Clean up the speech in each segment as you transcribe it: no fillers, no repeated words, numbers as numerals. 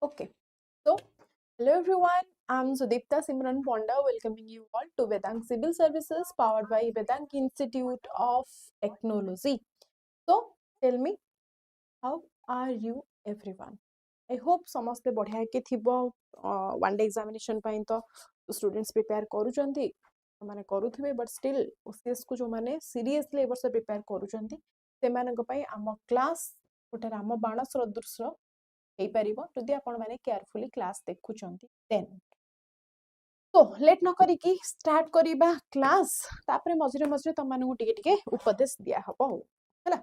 Okay, so hello everyone, I'm Sudipta Simran Ponda welcoming you all to Vedang Civil Services powered by Vedang Institute of Technology. So tell me, how are you everyone? I hope ସମସ୍ତେ बढ़िया के थिबो one day examination ପାଇଁ तो students prepare करूचंती माने करूथिबे but still OCS को जो माने seriously ए वर्ष prepare करूचंती सेमानक ପାଇଁ आम क्लास गोटे राम बाण सदृश हे परिबो जदि आपण माने केयरफुली क्लास देखुचंती देन तो लेट न करी की स्टार्ट करिबा क्लास तापरे मझरे मझरे तम मानू टिके टिके उपदेश दिया हबो हला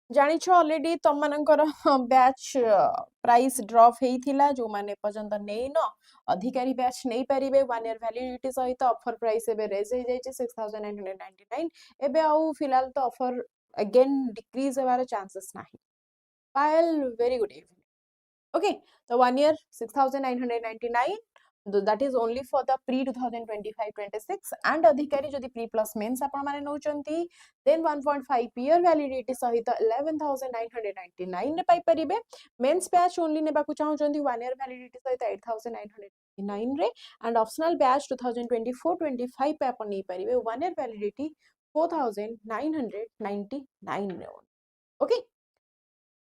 जानि छ ऑलरेडी तम मानकर बैच प्राइस ड्रॉप हेइथिला जो माने पर्यंत नै न अधिकारी बैच नै परिबे 1 ईयर वैलिडिटी सहित ऑफर प्राइस एबे रेज हे जाय 6999 एबे आउ फिलहाल तो ऑफर अगेन डिक्रीज हेबार चांसेस नाही पायल very good evening. Okay, the 1 year 6999 that is only for the pre 2025-26 and adhikari jodi pre plus mains apan mane no chanti then 1.5 year validity sahita 11999 ne pai paribe mains batch only neba ku chahu chanti 1 year validity sahita 8999 re and optional batch 2024-25 pe apan nei paribe 1 year validity 4999 ne okay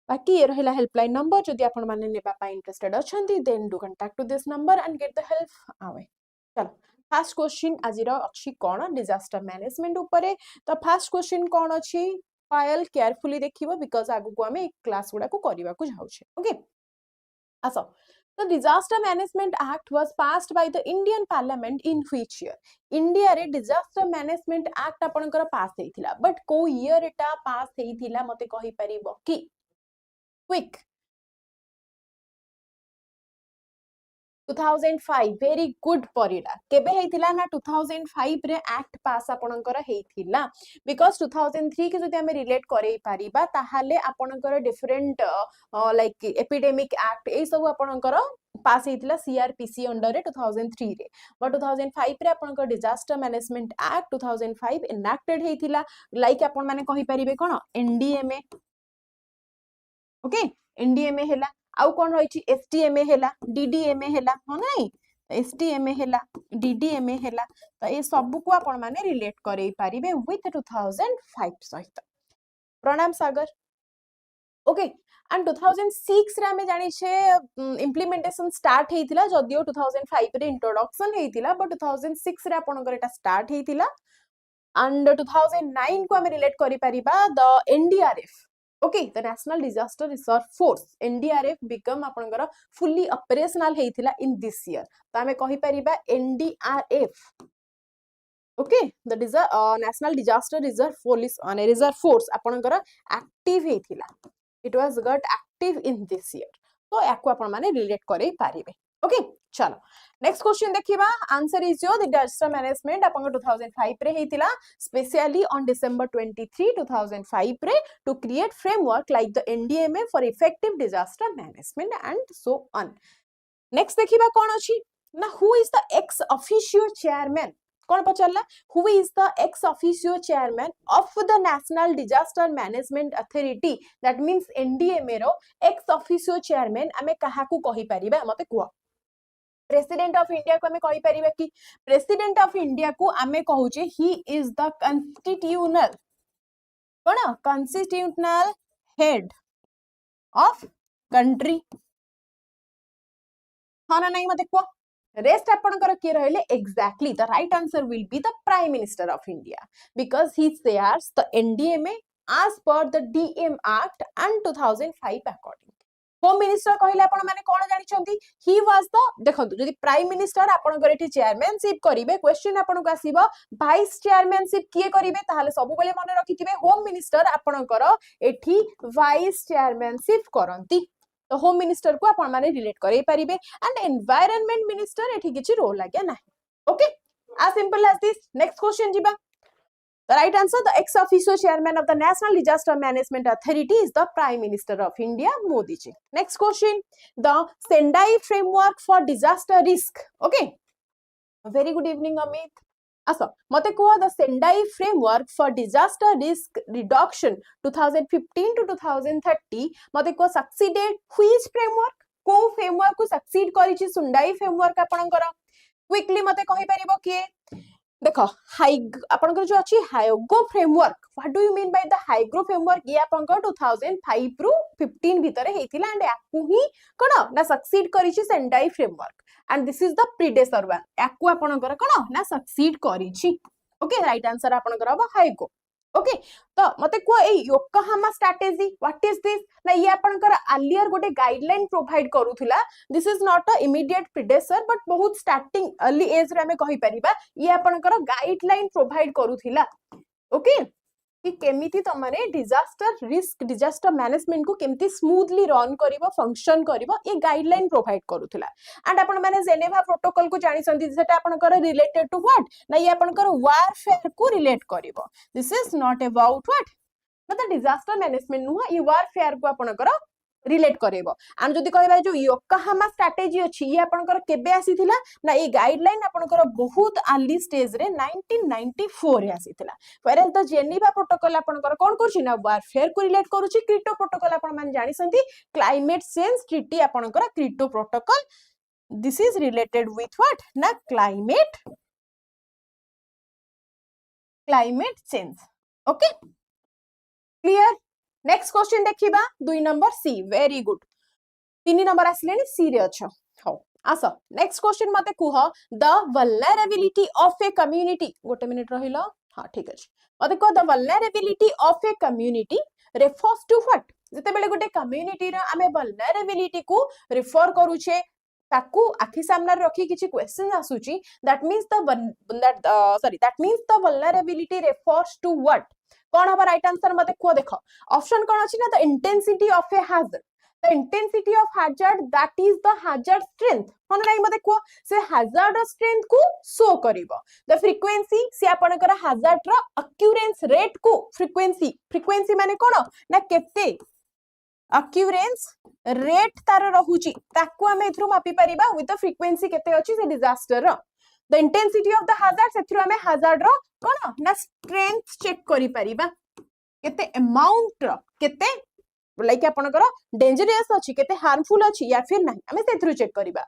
बाकी ये रहिला helpline number जदि आपण माने नेबा पा interested अछंती then do contact to this number and get the help आवे चलो फर्स्ट क्वेश्चन आजिर अछि कोन डिजास्टर मैनेजमेंट ऊपरे तो फर्स्ट क्वेश्चन कोन अछि फाइल केयरफुली देखिबो बिकॉज़ आगु को हमें क्लास गुडा को करबा को जाउ छे ओके आसो The Disaster Management Act was passed by the Indian Parliament in which year? India रे Disaster Management Act आपनकर पास हेइथिला बट को ईयर एटा पास हेइथिला मते कहि परिबो कि quick 2005 very good परिडा केबे हेइथिला ना 2005 रे एक्ट पास आपनकर हेइथिला बिकॉज़ 2003 के जदि हमें रिलेट करै परिबा ताहाले आपनकर डिफरेंट लाइक एपिडेमिक एक्ट ए सब आपनकर पास हेइथिला सीआरपीसी अंडर रे 2003 रे बट 2005 रे आपनकर डिजास्टर मैनेजमेंट एक्ट 2005 इनैक्टेड हेइथिला लाइक आपन माने कहि परिबे कोन एनडीएमए ओके एनडीएमए हेला आउ कोन रहिछि एसटीएमए हेला डीडीएमए हेला हो नै एसटीएमए हेला डीडीएमए हेला तो ए सब को आपण माने रिलेट करै परिबे विथ 2005 सहित प्रणाम सागर ओके एंड 2006 रे हमें जानि छे इंप्लीमेंटेशन स्टार्ट हेइतिला जदियो 2005 रे इंट्रोडक्शन हेइतिला बट 2006 रे आपण एटा स्टार्ट हेइतिला एंड 2009 को हमें रिलेट करि परिबा the NDRF okay the National Disaster Reserve Force NDRF become आपनकर fully operational हेइथिला in this year तो हमें कहि परिबा NDRF okay the National Disaster Reserve Police Reserve Force आपनकर active हेइथिला it was got active in this year तो याकू आपण माने relate करै पारिबे okay चलो नेक्स्ट क्वेश्चन देखिबा answer is your the disaster management अपन 2005 रे हेतिला स्पेशली ऑन डिसेंबर 23 2005 रे to create framework like the NDMA for effective disaster management and so on next देखिबा कोन अछि ना who is the ex officio chairman कोन पचल्ला who is the ex officio chairman of the national disaster management authority that means NDMA रो ex officio chairman हमें काहा को कहि परिबा मते कुआ प्रेसिडेंट ऑफ इंडिया को हमें कहि परिबा कि प्रेसिडेंट ऑफ इंडिया को हमें कहूचे ही इज द कॉन्स्टिट्यूशनल कोन कॉन्स्टिट्यूशनल हेड ऑफ कंट्री हां ना नहीं मते को रेस्ट आपनकर के रहले exactly the right answer will be the prime minister of India because he chairs the NDMA as per the DM Act and 2005 according home minister कहले आपण माने कोन जानि छंती ही वाज द देखंतु जदि प्राइम मिनिस्टर आपण गरेठी चेयरमैनशिप करिवे question आपण को आसीबो वाइस चेयरमैनशिप किए करिवे ताहाले सब बेले मन रखिथिबे होम मिनिस्टर आपणकर एठी वाइस चेयरमैनशिप करंती तो होम मिनिस्टर को आपण माने रिलेट करै परिबे एंड एनवायरनमेंट मिनिस्टर एठी किछि रोल लाग्या नाही okay as simple as this next question jiba The right answer, the ex-officio chairman of the National Disaster Management Authority is the Prime Minister of India, Modi ji. Next question, the Sendai Framework for Disaster Risk. Okay. Very good evening, Amit. आस मते को the Sendai framework for disaster risk reduction 2015 to 2030 मते को succeeded which framework को framework को succeed करिछि Sendai framework आपनकर quickly मते कहि परिबो कि देखो हाई आपनकर जो अछि Hyogo framework what do you mean by the Hyogo framework ये आपनकर 2005 रु 15 भितरे हेतिला एंड याकू ही कोन ना सक्सीड करिछि Sendai framework and this is the predecessor one याकू आपनकर कोन ना सक्सीड करिछि ओके राइट आंसर आपनकर अब हाइगो ओके तो मते को A Yokohama strategy what is this ना ये आपनकर अर्लियर गोटे गाइडलाइन प्रोवाइड करूथिला this is not a immediate predecessor but बहुत स्टार्टिंग अर्ली एज रे हमें कहि परिबा ये आपनकर गाइडलाइन प्रोवाइड करूथिला ओके कि केमिति तमने डिजास्टर रिस्क डिजास्टर मैनेजमेंट को केमिति स्मूथली रन करिवो फंक्शन करिवो ये गाइडलाइन प्रोवाइड करूथिला एंड आपण माने जेनेवा प्रोटोकॉल को जानि संति सेटा आपनकर रिलेटेड टू व्हाट ना ये आपनकर वारफेयर को रिलेट करिवो this is not about what मतलब डिजास्टर मैनेजमेंट नुह ये वारफेयर को आपनकर रिलेट करेबो एंड जदी कहबा जो योकोहामा स्ट्रेटजी अछि ये आपनकर केबे आसीथिला ना ये गाइडलाइन आपनकर बहुत अर्ली स्टेज रे 1994 रे आसीथिला व्हेरेज द जेनेवा प्रोटोकॉल आपनकर कोन करछि ना वारफेयर को रिलेट करूछि क्योटो प्रोटोकॉल आपण मान जानि संति क्लाइमेट चेंज ट्रीटी आपनकर Kyoto protocol this is related with what ना climate change okay clear next question देखिबा 2 number C very good 3 number आसलेनी सी रे अच्छा हो आस नेक्स्ट क्वेश्चन मते कुह the vulnerability of a community गोटे मिनिट रहिलो हां ठीक अछि मते को the vulnerability of a community refers to what जते बेले गोटे कम्युनिटी रा हमें वल्नरेबिलिटी को रेफर करूछे ताकू आखि सामने रखी किछि क्वेश्चन आसुची that means the vulnerability refers to what कौन हम राइट आंसर मते को देखो ऑप्शन कौन अछि ना the intensity of a hazard the intensity of hazard that is the hazard strength कोन नाही मते को से हैजर्ड स्ट्रेंथ को शो करिवो द फ्रीक्वेंसी से आपनकर हैजर्ड रो अक्यूरेंस रेट को फ्रीक्वेंसी माने कोन ना केते अक्यूरेंस रेट तार रहुची ताकू हम एथरो मापी परिबा विथ द फ्रीक्वेंसी केते अछि से डिजास्टर रो the intensity of the hazard सेथरो हमें hazard रो कोन ना स्ट्रेंथ चेक करि परिबा केते अमाउंट रो केते लाइक आपनकर डेंजरस अछि केते हार्मफुल अछि या फिर नहीं हमें सेथरो चेक करिबा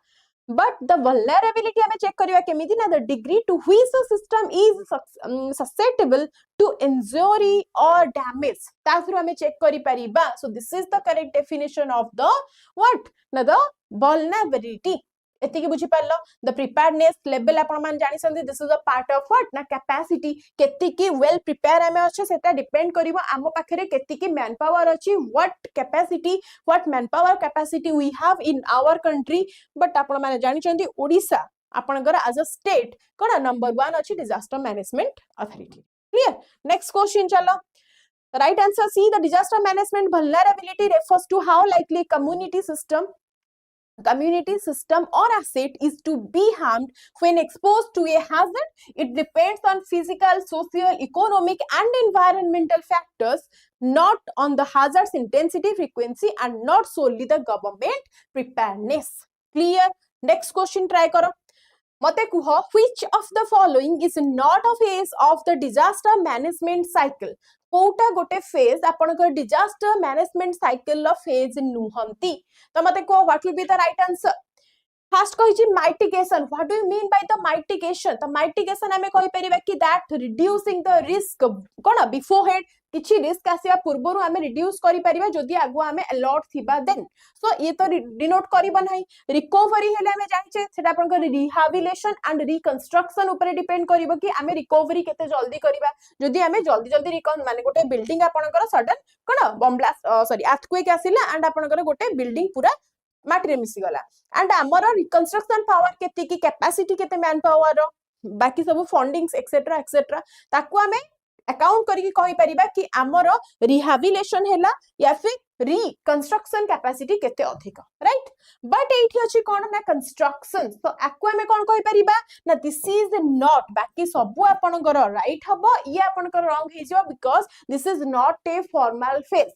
बट द वल्नरेबिलिटी हमें चेक करिबा केमिति ना the degree to which the system is susceptible to injury और डैमेज ताथरो हमें चेक करि परिबा so this is the correct definition of the what ना द वल्नरेबिलिटी एतिके बुझी पारलो द प्रिपेयर्डनेस लेवल आपण मान जानि संदि this is a part of what ना कैपेसिटी केतिकी वेल प्रिपेयर हमें अछि सेटा डिपेंड करिवो आम पाखरे केतिकी मैन पावर अछि what capacity what manpower capacity we have in our country but आपण माने जानि चंदी ओडिसा आपनकर एज अ स्टेट कोन नंबर 1 अछि disaster management authority clear next question चलो right answer C the disaster management vulnerability refers to how likely community system or asset is to be harmed when exposed to a hazard. It depends on physical, social, economic and environmental factors, not on the hazard's intensity, frequency and not solely the government preparedness. Clear? Next question try karo. मते कुह which of the following is not a phase of the disaster management cycle Kota गोटे phase आपनकर disaster management cycle लो phase नुहंती तो मते को what will be the right answer first कहि mitigation what do you mean by the mitigation तो mitigation हमें कहि परिबा कि दैट रिड्यूसिंग द रिस्क कोन बिफोर हेड किछि रिस्क आसिया पूर्वरु हमें रिड्यूस करि परिबा जदी आगु हमें अलर्ट थिबा देन सो ये तो डिनोट करिबा नाही रिकवरी हेले हमें जानिछे सेटा आपनकर रिहैबिलिटेशन एंड रिकंस्ट्रक्शन ऊपर डिपेंड करिवो कि हमें रिकवरी केते जल्दी करिबा जदी हमें जल्दी जल्दी रिकन माने गोटे बिल्डिंग आपनकर सडन कोन बम ब्लास्ट सॉरी अर्थक्वेक आसिला एंड आपनकर गोटे बिल्डिंग पूरा माटी मिसी गला एंड हमर रिकंस्ट्रक्शन पावर केते की कैपेसिटी केते मैन पावर बाकी सब फंडिंग्स एक्सेट्रा एक्सेट्रा ताकू हमें अकाउंट करके कहि परिबा कि हमर रिहैबिलिटेशन हैला या फिर रिकंस्ट्रक्शन कैपेसिटी केते अधिक राइट बट एठी अछि कोन ना कंस्ट्रक्शन तो आकु हमें कोन कहि परिबा ना दिस इज नॉट बाकी सब आपनकर राइट हबो ये आपनकर रॉन्ग हे जो because this is not a formal phase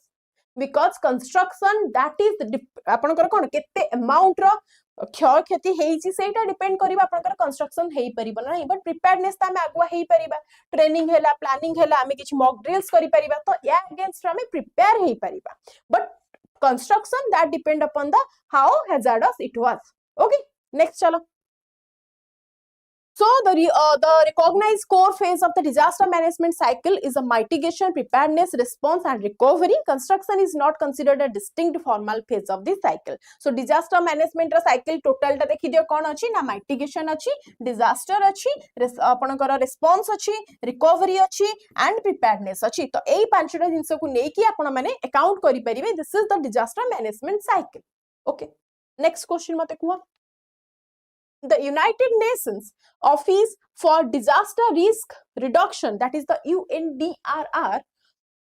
because construction that is आपनकर कोन केते अमाउंट रो क्षय क्षति हेची सेटा डिपेंड करिबा आपनकर कंस्ट्रक्शन हेई परिबो नै बट प्रिपेयर्डनेस ता हम आगुआ हेई परिबा ट्रेनिंग हैला प्लानिंग हैला हमें किछ मॉक ड्रिल्स करि परिबा तो या अगेंस्ट हमें प्रिपेयर हेई परिबा but construction that depend upon the how hazardous it was. Okay, next chalo. So the recognized core phase of the disaster management cycle is a mitigation, preparedness, response and recovery. Construction is not considered a distinct formal phase of this cycle. So disaster management cycle total ta dekhi diyo kon achi na mitigation achi, disaster achi, apanakara response achi, recovery achi and preparedness achi. To ei panchta jinsa ku nei ki apana mane account kari paribe. This is the disaster management cycle. Okay, next question mate kuha. The United Nations Office for Disaster Risk Reduction, that is the UNDRR,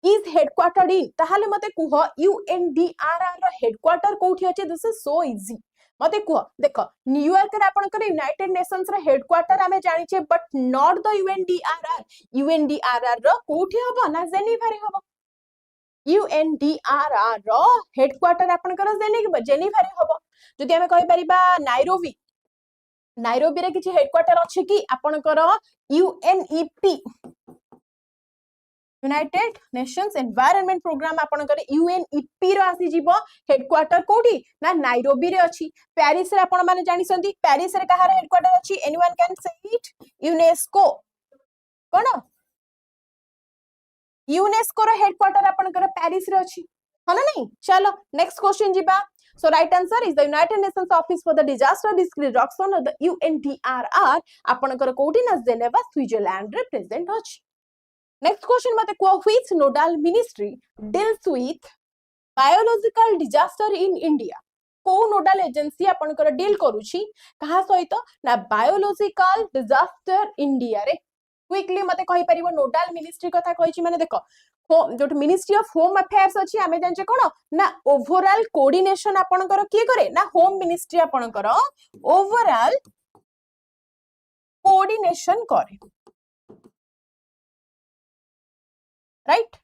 is headquartered in. ताहले मते कुह UNDRR रो headquarter कोठी अछि? This is so easy. मते कुह देखो New York रे आपन करे United Nations रे हेडक्वार्टर आमे जानि छे बट नॉट द UNDRR रो कोठी हबो ना जेनेवा रे हबो UNDRR रो हेडक्वार्टर आपन करे जेनेवा रे हबो जदि आमे कहि परिबा नाइरोबी रे किछि हेडक्वार्टर अछि कि आपनकर UNEP United Nations Environment Programme आपनकर UNEP रो आसी जीवो हेडक्वार्टर कोठी ना नाइरोबी रे अछि पेरिस रे आपन माने जानि संती पेरिस रे कहार हेडक्वार्टर अछि anyone can say it UNESCO कोन यूनेस्को रो हेडक्वार्टर आपनकर पेरिस रे अछि हला नहीं चलो नेक्स्ट क्वेश्चन जीबा. So right answer is the United Nations Office for the Disaster Risk Reduction or the UNDRR आपनकर कोठी ना जेनेवा स्विट्जरलैंड रे प्रेजेंट अछि. Next question mate को which nodal ministry deals with biological disaster in India? को nodal agency आपनकर deal करूची कहा सहित ना बायोलॉजिकल डिजास्टर इंडिया रे. क्विकली मते कहि परिबो नोडल मिनिस्ट्री कथा कहिची माने देखो जो मिनिस्ट्री ऑफ होम अफेयर्स अछि आमे जानचे कोन ना ओवरऑल कोऑर्डिनेशन आपनकर की करे ना होम मिनिस्ट्री आपनकर ओवरऑल कोऑर्डिनेशन करे right.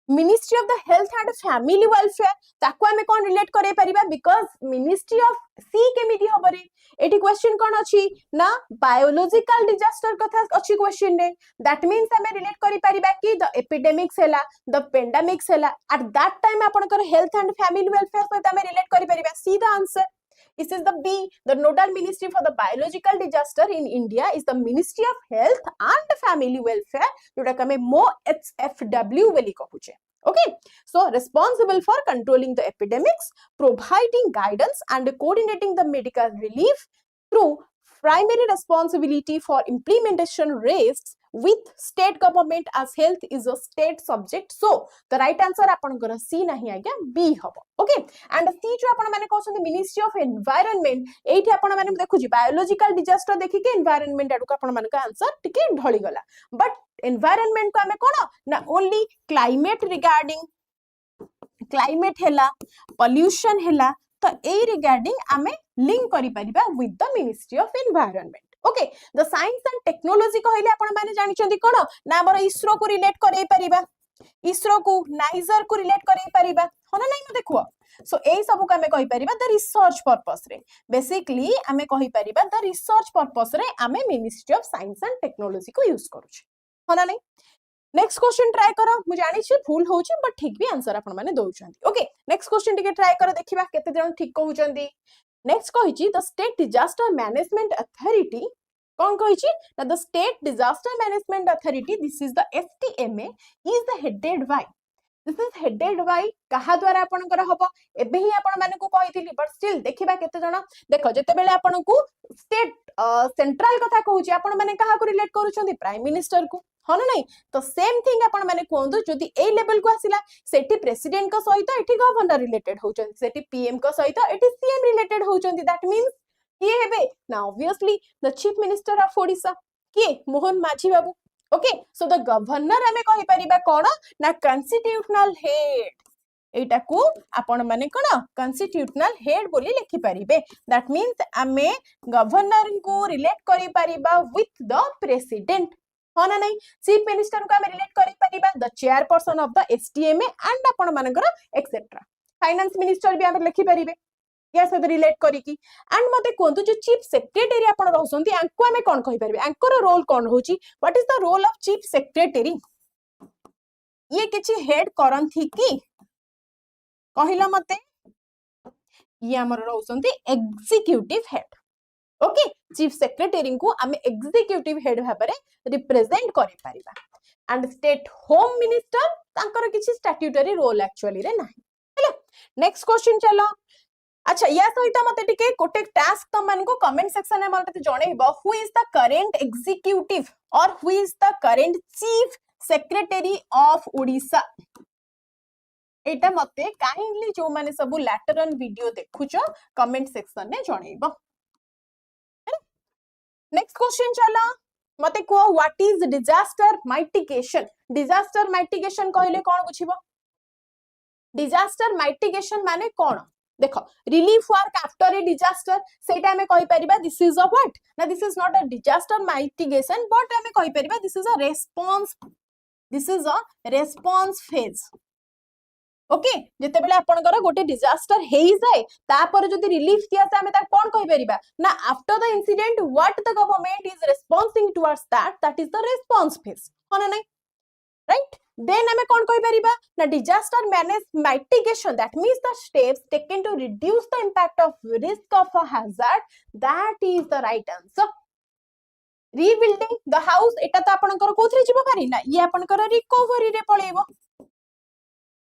Ministry of the health and family welfare ताको आमे कोन रिलेट करे परिबा बिकॉज़ मिनिस्ट्री ऑफ सी केमिति हबरे एटी क्वेश्चन कोन अछि ना बायोलॉजिकल डिजास्टर कथा अछि क्वेश्चन रे दैट मींस आमे रिलेट करि परिबा कि द एपिडेमिक्स हैला द पेंडेमिक्स हैला एट दैट टाइम आपनकर हेल्थ एंड फैमिली वेलफेयर सहित आमे रिलेट करि परिबा. See the answer. This is the B. The nodal ministry for the biological disaster in India is the Ministry of Health and Family Welfare. जोटा कमे मो HFW बोली कहूचे. Okay, so responsible for controlling the epidemics, providing guidance and coordinating the medical relief through primary responsibility for implementation rests with state government as health is a state subject. So the right answer आपनकर C नहीं आज्ञा B हबो. Okay, and C जो आपण माने कहउछन ministry of environment एठी आपण माने देखु जी बायोलॉजिकल डिजास्टर देखि के एनवायरनमेंट आडू आपण माने का आंसर टिके ढळी गला बट एनवायरनमेंट को हमें कोन ना ओनली क्लाइमेट रिगार्डिंग क्लाइमेट हैला पोल्यूशन हैला तो ए रिगार्डिंग आमे लिंक करि परिबा with the ministry of environment. Okay the science and technology कहले आपण माने जानि छथि कोन ना हमर इसरो को रिलेट करै परिबा इसरो को नाइजर को रिलेट करै परिबा होना नै म देखो. सो ए सब को हमें कहि परिबा द रिसर्च पर्पस रे बेसिकली हमें कहि परिबा द रिसर्च पर्पस रे हमें ministry of science and technology को यूज करू छी होना नै. नेक्स्ट क्वेश्चन ट्राई करो मु जानि छी भूल होउची बट ठीक भी आंसर आपण माने दोउचंती. ओके नेक्स्ट क्वेश्चन टिके ट्राई करो देखिबा केते जण ठीक कहउचंती. नेक्स्ट कहिची the state disaster management authority कौन कहिची ना the state disaster management authority this is the STMA is the headed by this is headed by कहा द्वारा आपनकर हबो एबे ही आपण माने को कहितली बट स्टिल देखिबा केते जण देखो जते बेले आपण को स्टेट सेंट्रल कथा कहूची आपण माने कहा को रिलेट करूचंती प्राइम मिनिस्टर को हन नै तो सेम थिंग आपण माने कोंदु जदी ए लेवल को आसिला सेठी प्रेसिडेंट को सहित एठी गवर्नर रिलेटेड होचंती सेठी पीएम को सहित एठी सीएम रिलेटेड होचंती दैट मींस किए हेबे ना obviously the chief minister of Odisha किए मोहन माझी बाबू. ओके सो द गवर्नर हमें कहि परिबा कोन ना कॉन्स्टिट्यूशनल हेड एटा को आपण माने कोन कॉन्स्टिट्यूशनल हेड बोली लिखि परिबे दैट मींस हमें गवर्नर को रिलेट करि परिबा विथ द प्रेसिडेंट होना नहीं. चीफ मिनिस्टर को हमें रिलेट करि परिबा the chairperson of the STMA and आपण मानकर एक्सेट्रा. फाइनेंस मिनिस्टर भी हमें लिखि परिबे या सहित रिलेट करिकी एंड मते कोंतु जो चीफ सेक्रेटरी आपण रहसंती आंको हमें कोन कहि परबे आंकर रोल कोन होची what is the role of chief secretary ये किछि हेड करंथी की कहिला मते ये हमर रहसंती executive head okay chief secretary को आमे एग्जीक्यूटिव हेड भाबरे रिप्रेजेंट करि परिबा एंड स्टेट होम मिनिस्टर तांकर किछि स्टैट्यूटरी रोल एक्चुअली रे नाही हैला नेक्स्ट क्वेश्चन चलो अच्छा या सहित मते टिके कोटे टास्क तम मन को कमेंट सेक्शन में मते जणेबो who is the current executive और who is the current chief secretary of Odisha एटा मते काइंडली जो माने सब लैटरल वीडियो देखुचो कमेंट सेक्शन में जणेबो नेक्स्ट क्वेश्चन चला मते को व्हाट इज डिजास्टर माइटिगेशन कहले कोन बुझिबो डिजास्टर माइटिगेशन माने कोन देखो relief work after a disaster सेटा हमें कहि परिबा दिस इज अ व्हाट ना this is not a disaster mitigation but हमें कहि परिबा this is a response phase okay जते बेले आपनकर गोटे डिजास्टर हेई जाय तापर जदी रिलीफ दिया से हमें ता कोन कहि परिबा ना after the incident what the government is responsing towards that is the response phase होना नहीं राइट then हमें कौन कहि परिबा ना disaster manage mitigation that means the steps taken to reduce the impact of risk of a hazard that is the right answer rebuilding the house एटा तो आपनकर कोथरे जीवो पारि ना ये आपनकर रिकवरी रे पळेबो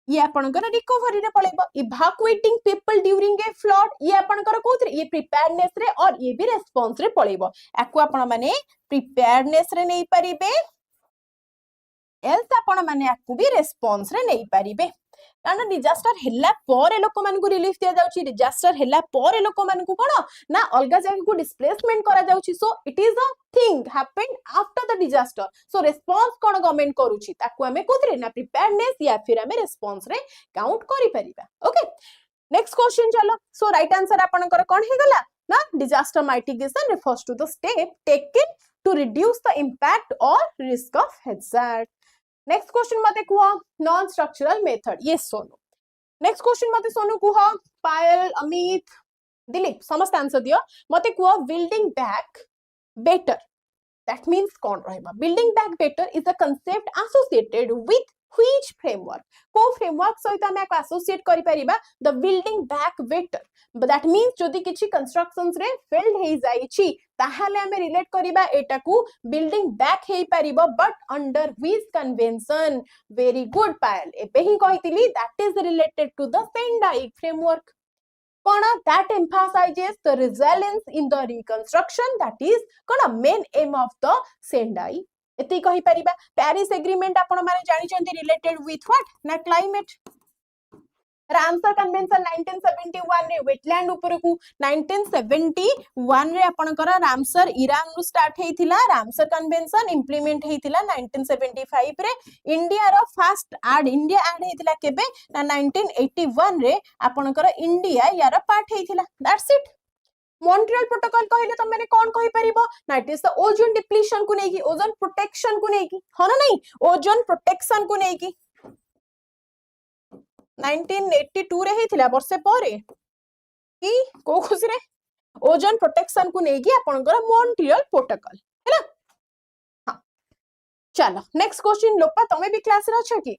ये आपनकर रिकवरी रे पळेबो evacuating people during a flood ये आपनकर कोथरे ये preparedness रे और ये भी response रे पळेबो आकु आपन माने preparedness रे नै परिबे एल्स आपण माने आकु भी रेस्पॉन्स रे नै परिबे कारण डिजास्टर हेला परे लोक मान को रिलीफ दिया जाउची डिजास्टर हेला परे लोक मान को कोन ना अलगा जगह को डिस्प्लेसमेंट करा जाउची so it is a thing happened after the disaster so response कोन गवर्नमेंट करूची ताकु हमें कोथरे ना प्रिपेयर्डनेस या फिर हमें रेस्पॉन्स रे काउंट करि परिबा ओके नेक्स्ट क्वेश्चन चलो सो राइट आंसर आपनकर कोन हे गला ना disaster mitigation refers to the step taken to reduce the impact और risk of hazard next question मते कुह नॉन स्ट्रक्चरल मेथड ये सोनू नेक्स्ट क्वेश्चन मते सोनू कुह पायल अमित दिलीप समस्त आंसर दियो मते कुह building back better that means कोन रहबा building back better is a concept associated with which framework को फ्रेमवर्क सहित हम एसोसिएट करि परिबा the building back better that means जदी किछि कंस्ट्रक्शंस रे फेल्ड हे जाईछि ताहाले हमें रिलेट करिबा एटा को बिल्डिंग बैक हे परिबो but under which convention very good Payal एबे ही कहितली that is related to the Sendai framework कोना that emphasizes the resilience in the reconstruction that is कोना main aim of the Sendai एती कहि परिबा पेरिस एग्रीमेंट आपण माने जानि चंती रिलेटेड विथ व्हाट ना क्लाइमेट रामसर कन्वेंशन 1971 रे वेटलैंड ऊपर को 1971 रे आपनकर रामसर ईरान नु स्टार्ट हेतिला रामसर कन्वेंशन इंप्लीमेंट हेतिला 1975 रे इंडिया रो फर्स्ट इंडिया ऐड हेतिला केबे ना 1981 रे आपनकर इंडिया यार पार्ट हेतिला दैट्स इट मॉन्ट्रियल प्रोटोकॉल कहले त माने कोन कहि परिबो ना it is the ozone depletion को नेकी ओजोन प्रोटेक्शन को नेकी हो ना नहीं ओजोन प्रोटेक्शन को नेकी 1982 रे हेतिला वर्षे परे की को खुशी रे ओजोन प्रोटेक्शन को नेकी आपनकर मॉन्ट्रियल प्रोटोकॉल हैला हां चलो नेक्स्ट क्वेश्चन लोपा तमे भी क्लास रे अछ की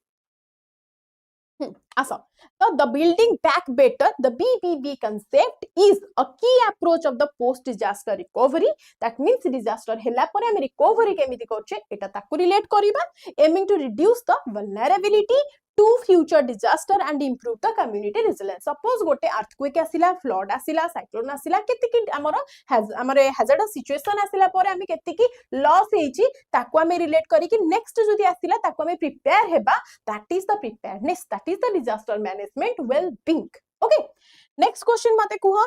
आसा so the building back better the BBB concept is a key approach of the post disaster recovery that means disaster hela pore हम recovery केमिति करछे एटा ताकू रिलेट करिबा aiming to reduce the vulnerability to future disaster and improve the community resilience suppose गोटे earthquake आसिला flood आसिला cyclone आसिला केति कि हमर hazardous situation आसिला परे हम केति कि लॉस हेची ताकू हम रिलेट करी कि नेक्स्ट जदी आसिला ताकू हम प्रिपेयर हेबा that is the preparedness that is the disaster management well being okay next question मते कुह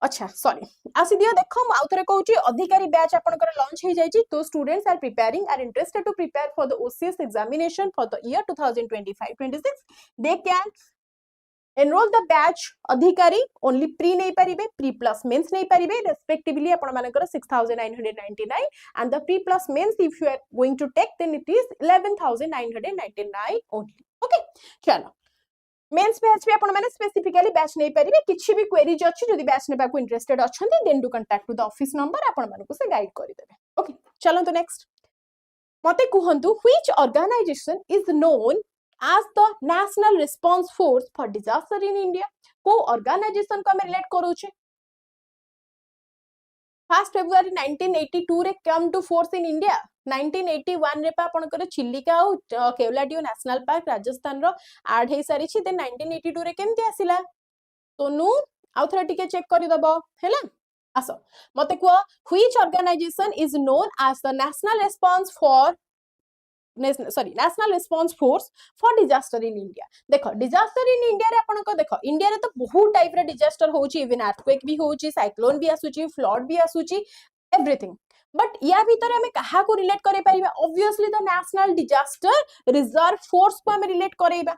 अच्छा सॉरी आसी दियो देखो म आउथरे कहूची अधिकारी बैच आपनकर लॉन्च हे जाईची तो students are preparing are interested to prepare for the OCS examination for the year 2025-26 they can enroll the batch अधिकारी only pre नहीं परिबे pre plus mains नहीं परिबे respectively आपण मानकर 6999 and the pre plus mains if you are going to take then it is 11999 only okay चलो mains batch भी आपण माने स्पेसिफिकली बैच नै परिबे किछि भी क्वेरीज अछि जदि बैच नेबा को इंटरेस्टेड अछंती then do contact to the office number आपण मानको से गाइड करि देबे ओके चलो तो नेक्स्ट मते कुहंतु which organisation is known as the national response force for disaster in India को ऑर्गेनाइजेशन को हम रिलेट करूचे 1 February 1982 रे come to force in India 1981 रे पा आपनकर चिलिका और केवलाडियो नेशनल पार्क राजस्थान रो ऐड हे सारी छी देन 1982 रे केमती आसिला सोनू आउथरा टिके चेक करि दबो हैला आसो मते को which organisation is known as the national response for national response force for disaster in India देखो डिजास्टर इन इंडिया रे आपन को देखो इंडिया रे तो बहुत टाइप रे डिजास्टर होची इवन अर्थक्वेक भी होची साइक्लोन भी आसुची फ्लड भी आसुची एवरीथिंग बट या भीतर हमें कहा को रिलेट करे परिबा obviously the national disaster reserve force को हमें रिलेट करेबा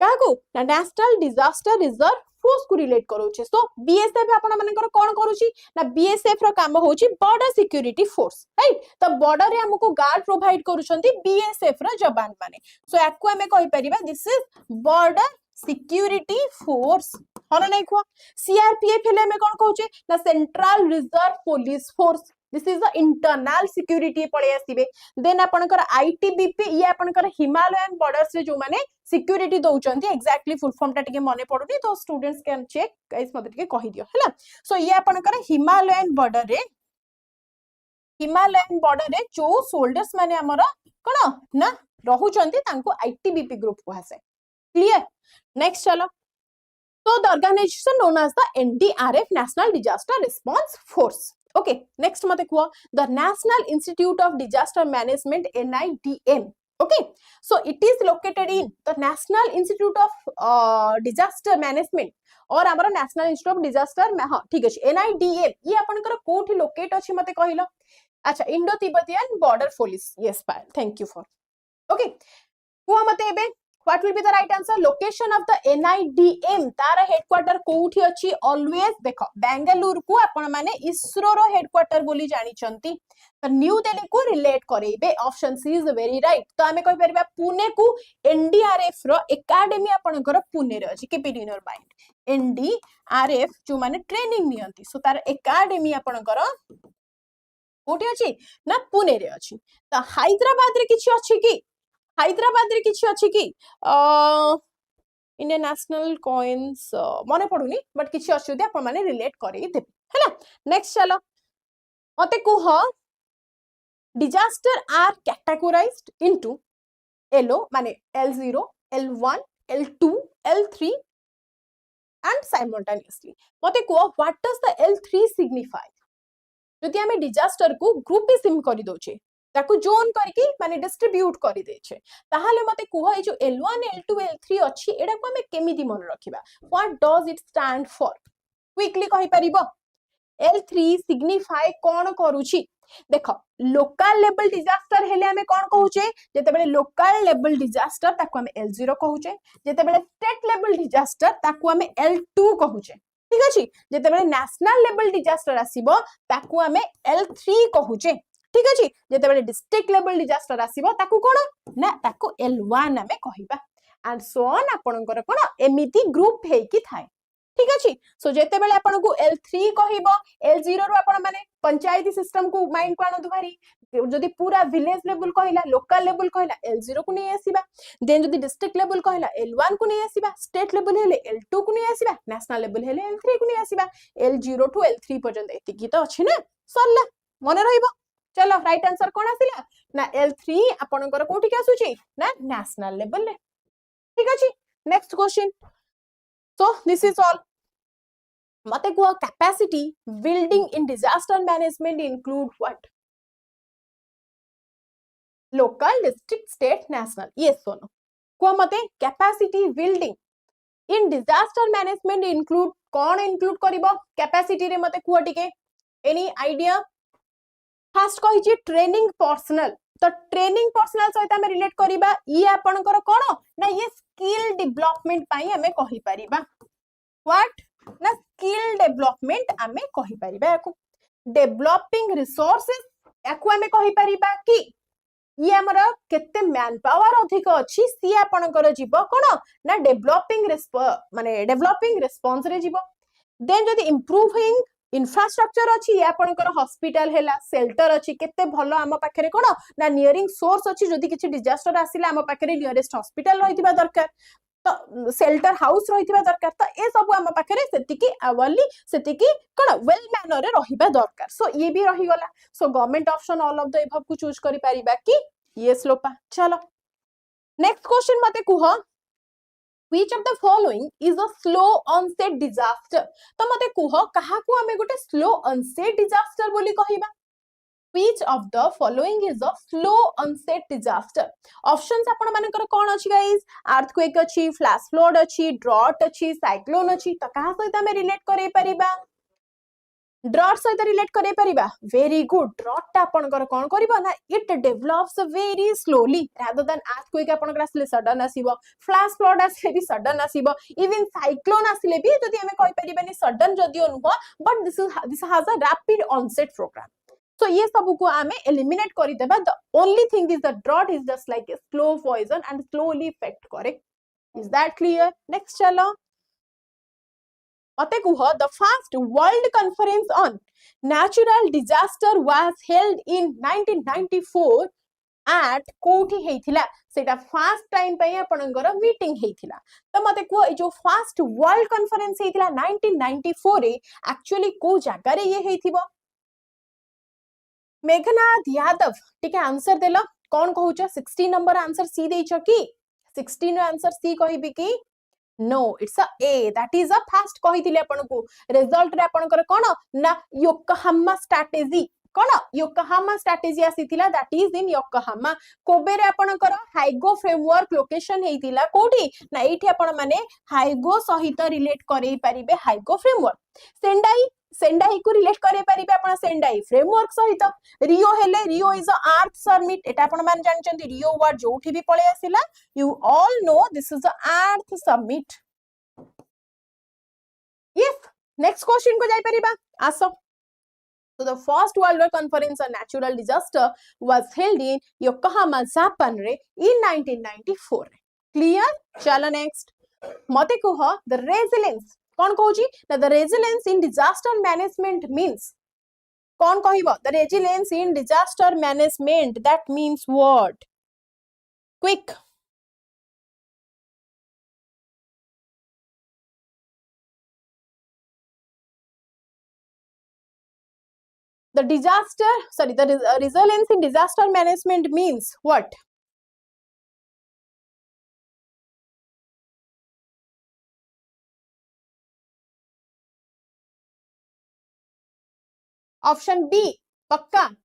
कहा को ना नेशनल डिजास्टर रिजर्व फोर्स को रिलेट करूचे सो बीएसएफ आपण मानकर कोन करूची ना बीएसएफ रो काम होची बॉर्डर सिक्योरिटी फोर्स राइट तो बॉर्डर रे हमको गार्ड प्रोवाइड करूछंती बीएसएफ रो जवान माने सो याकू हमें कहि परिबा this is border security force हन नै को सीआरपीएफ हेले हमें कोन कहूचे ना central reserve police force this is the internal security पळे आसीबे देन आपनकर आईटीबीपी ये आपनकर हिमालयन बॉर्डर्स रे जो माने सिक्योरिटी दउचंती एक्जेक्टली फुल फॉर्म टा टिके मने पडुनी तो स्टूडेंट्स कैन चेक गाइस मते टिके कहि दियो हैला सो ये आपनकर हिमालयन बॉर्डर रे जो सोल्जर्स माने हमर कोन ना रहुचंती तांको आईटीबीपी ग्रुप को हसे क्लियर नेक्स्ट चलो तो the organisation known as the NDRF national disaster response force okay next mate kuo the national institute of disaster management NIDM okay so it is located in the national institute of disaster management और हमारा national institute of disaster में हां ठीक अछि NIDM ये आपनकर कोठी locate अछि मते कहिलो अच्छा Indo Tibetan border police yes Payal thank you for okay कुआ मते एबे what will be the right answer location of the NIDM तार हेडक्वार्टर कोठी अछि ऑलवेज देखो बेंगलुरु को आपण माने इसरो रो हेडक्वार्टर बोली जानि चंती तो न्यू दिल्ली को रिलेट करेबे option C is very right तो हमें कहि परबा पुणे को एनडीआरएफ रो एकेडमी आपनकर पुणे रे अछि keep it in your mind NDRF जो माने ट्रेनिंग नियंती सो तार एकेडमी आपनकर कोठी अछि ना पुणे रे अछि तो हैदराबाद रे किछि अछि कि हैदराबाद रे किछि अछि कि इंडियन नेशनल कॉइन्स मने पडुनी बट किछि अछि जे आपण माने रिलेट करै देबे हैला नेक्स्ट चलो मते कुह डिजास्टर आर कैटेगोराइज्ड इनटू एलो माने L0 L1 L2 L3 and simultaneously मते कुह what does the L3 signify जदि हमें डिजास्टर को ग्रुपिज्म करि दोचे ताकू जोन करके माने डिस्ट्रीब्यूट करि देछे ताहाले मते कुह ए जो L1 L2 L3 अछि एडा को हमें केमिति मन रखिबा what does it stand for quickly कहि परिबो L3 सिग्निफाई कोन करूची देखो लोकल लेवल डिजास्टर हेले हमें कोन कहूचे जेते बेले लोकल लेवल डिजास्टर ताकू हमें L0 कहूचे जेते बेले स्टेट लेवल डिजास्टर ताकू हमें L2 कहूचे ठीक अछि जेते बेले नेशनल लेवल डिजास्टर आसीबो ताकू हमें L3 कहूचे ठीक अछि जेते बेले डिस्ट्रिक्ट लेवल डिजास्टर आसीबो ताकू कोन ना ताकू L1 हमें कहिबा एंड सो ऑन आपनकर कोन एमिति ग्रुप हे कि थाए ठीक अछि सो जेते बेले आपन को L3 कहिबो L0 रो आपन माने पंचायती सिस्टम को माइंड को आनो भारी जदी पूरा विलेज लेवल कहिला लोकल लेवल कहिला L0 को नै आसीबा देन जदी डिस्ट्रिक्ट लेवल कहिला L1 को नै आसीबा स्टेट लेवल हेले L2 को नै आसीबा नेशनल लेवल हेले L3 को नै आसीबा L0 टू L3 पर्यंत एतिकी तो अछि ना सरला मने रहिबो चलो राइट आंसर कोन आसिला ना L3 आपनकर कोठी के आसुची ना नेशनल लेवल ले ठीक अछि next question so this is all मते को capacity building in disaster management include what local district state national yes सोनो को मते capacity building in disaster management include कोन इंक्लूड करिवो कैपेसिटी रे मते को टिके एनी आईडिया फर्स्ट कहि ट्रेनिंग पर्सनल तो ट्रेनिंग पर्सनल सहित हमें रिलेट करिबा ई आपनकर कोन ना ये स्किल डेवलपमेंट पई हमें कहि परिबा व्हाट ना स्किल डेवलपमेंट हमें कहि परिबा याकू डेवलपिंग रिसोर्सेज याकू हमें कहि परिबा कि ये हमर केते मैन पावर अधिक अछि सी आपनकर जीव कोन ना डेवलपिंग माने डेवलपिंग रिस्पांस रे जीव देन जदि इंप्रूविंग इंफ्रास्ट्रक्चर अछि ये आपनकर हॉस्पिटल हैला शेल्टर अछि केते भलो आम पाखरे कोन ना नियरिंग सोर्स अछि जदि किछि डिजास्टर आसिला आम पाखरे नियरेस्ट हॉस्पिटल रहितबा दरकार तो शेल्टर हाउस रहितबा दरकार तो ए सब आम पाखरे सेतिकी अवली सेतिकी कोन वेल मैनर रे रहिबा दरकार सो ये भी रहि गला so government option all of the above को चूज करि परिबा कि ये स्लोपा चलो नेक्स्ट क्वेश्चन मते कुह which of the following is a slow onset disaster तो मते कुह कहा को हमें गोटे slow onset disaster बोली कहिबा which of the following is a slow onset disaster options आपण मानकर कोन अछि गाइस earthquake अछि flash flood अछि drought अछि cyclone अछि त कहा सहित हमें रिलेट करै परिबा ड्रॉट सहित रिलेट करै परिबा वेरी गुड ड्रॉट ता आपनकर कोन करिबा ना it develops very slowly rather than earthquake आपनकर आसले सडन आसीबो फ्लैश फ्लड आसले भी सडन आसीबो इवन साइक्लोन आसले भी जदि हमें कहि परिबानी सडन जदियो नुह but this has a rapid onset program so ये सब को आमे एलिमिनेट करि देबा the only thing is the drought is just like a slow poison and slowly affect करे is that clear next चलो मते कुह the first world conference on natural disaster was held in 1994 at कोठी हेथिला सेटा first time पई आपनकर meeting हेथिला तो मते को ए जो फर्स्ट वर्ल्ड कॉन्फ्रेंस हेथिला 1994 रे एक्चुअली को जागा रे ये हेथिबो मेघनाथ यादव टिके आंसर देलो कोन कहूछ 16 नंबर आंसर सी देइछ की 16 आंसर सी कहिबी की no it's a a that is a fast कहितिले आपनको रिजल्ट रे आपनकर कोन ना योकोहामा स्ट्रेटजी कोन योकोहामा स्ट्रेटजी आसीतिला that is in Yokohama Kobe रे आपनकर हाइगो फ्रेमवर्क लोकेशन हेतिला कोठी ना एठी आपण माने हाइगो सहित रिलेट करै परिबे हाइगो फ्रेमवर्क सेंडाई को रिलेट करे परिबे आपण सेंडाई फ्रेमवर्क सहित रियो हेले रियो इज अ अर्थ समिट एटा आपण मान जानचंती रियो वर्ड जोठी भी पळे आसिला you all know this is a earth summit yes next question को जाई परिबा आसो so the first world conference on natural disaster was held in Yokohama Japan re in 1994 clear चलो next मते कुह the resilience कौन कहूची ना the resilience in disaster management means कौन कहिबो the resilience in disaster management that means what quick the resilience in disaster management means what option B pakka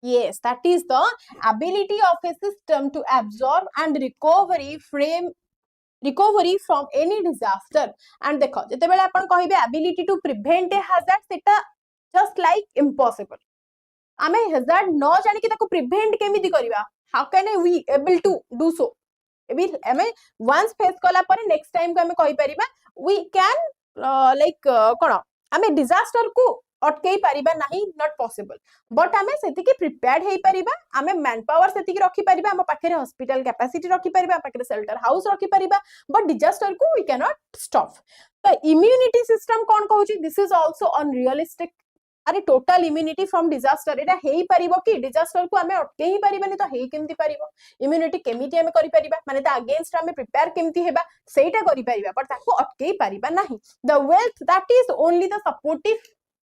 yes that is the ability of a system to absorb and recovery from any disaster and देखो जते बेले आपण कहिबे ability to prevent a hazard सेटा just like impossible आमे hazard न जानि कि ताको prevent केमिति करिवा how can we able to do so एबी आमे once face कला पर next time को आमे कहि परिबा we can like कोन आमे disaster को अटकई परिबा नाही not possible but आमे सेति कि prepared हेई परिबा आमे मैन पावर सेति कि रखि परिबा हम पाखरे हॉस्पिटल कैपेसिटी रखि परिबा पाखरे शेल्टर हाउस रखि परिबा but disaster को we cannot stop the immunity system कोन कहूची this is also unrealistic अरे टोटल इम्यूनिटी फ्रॉम डिजास्टर एटा हेई परिबो कि डिजास्टर को हमें अटके ही परिबानी तो हेई केमती परिबो इम्यूनिटी केमिति हमें करि परिबा माने ता अगेंस्ट हमें प्रिपेयर केमती हेबा सेटा करि परिबा पर ताको अटके ही परिबा नाही the wealth that is only the supportive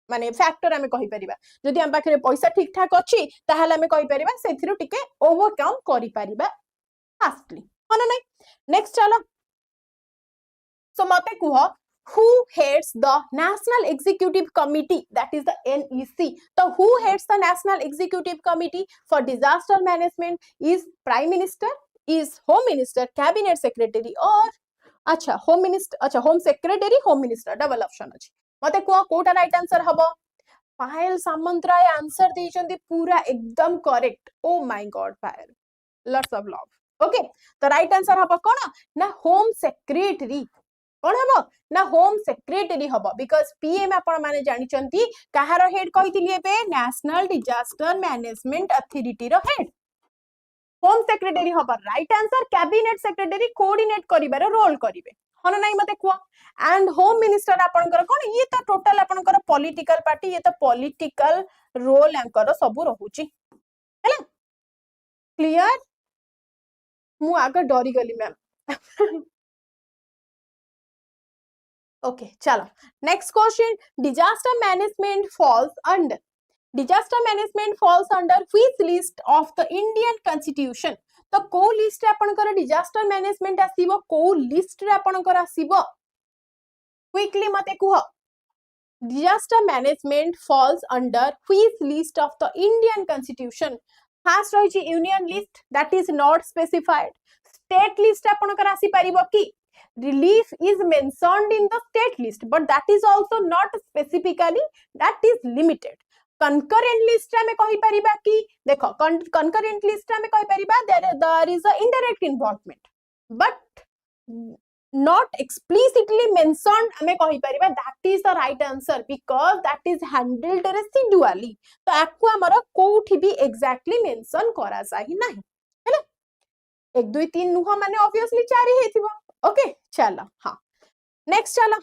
माने फैक्टर हमें कहि परिबा जदि हम पाखरे पैसा ठीक ठाक अछि ताहाले हमें कहि परिबा सेथिरु टिके ओवरकम करि परिबा फास्टली होना नै नेक्स्ट चलो सो मते कुह who heads the National Executive Committee that is the NEC so who heads the National Executive Committee for Disaster Management is Prime Minister is Home Minister Cabinet Secretary or अच्छा Home Minister अच्छा Home Secretary Home Minister double option अछि मते को Kota right answer हबो पायल Samantaray answer देइचंती पूरा एकदम correct oh my god Payal lots of love okay तो राइट आंसर हबो कोन ना होम सेक्रेटरी कोन हबो ना होम सेक्रेटरी हबो बिकॉज़ पीएम आपण माने जानि चंती कहारो हेड कहितिली एबे नेशनल डिजास्टर मैनेजमेंट अथॉरिटी रो हेड होम सेक्रेटरी हबा right answer cabinet secretary coordinate करिबार रोल करिवे हन नाही मते कुआ एंड होम मिनिस्टर आपनकर कोन ये तो टोटल आपनकर पॉलिटिकल पार्टी ये तो पॉलिटिकल रोल एंकर सब रहुची हैला क्लियर मु आगे डरी गली मैम ओके चलो next question disaster management falls under which list of the Indian constitution तो को लिस्ट रे आपनकर disaster management आसीबो को लिस्ट रे आपनकर आसीबो क्विकली मते कुह disaster management falls under which list of the Indian constitution first रहिछि union list that is not specified state list आपनकर आसी परिबो की relief is mentioned in the state list but that is also not specifically that is limited concurrent list में कहि परिबा की देखो concurrent list में कहि परिबा there is a indirect involvement but not explicitly mentioned हमें कहि परिबा that is the right answer because that is handled residually तो आकु हमर कोठी भी exactly mention करा जाहि नाही हैला 1 2 3 नुह माने obviously 4 हेथिबो ओके चलो हाँ नेक्स्ट चलो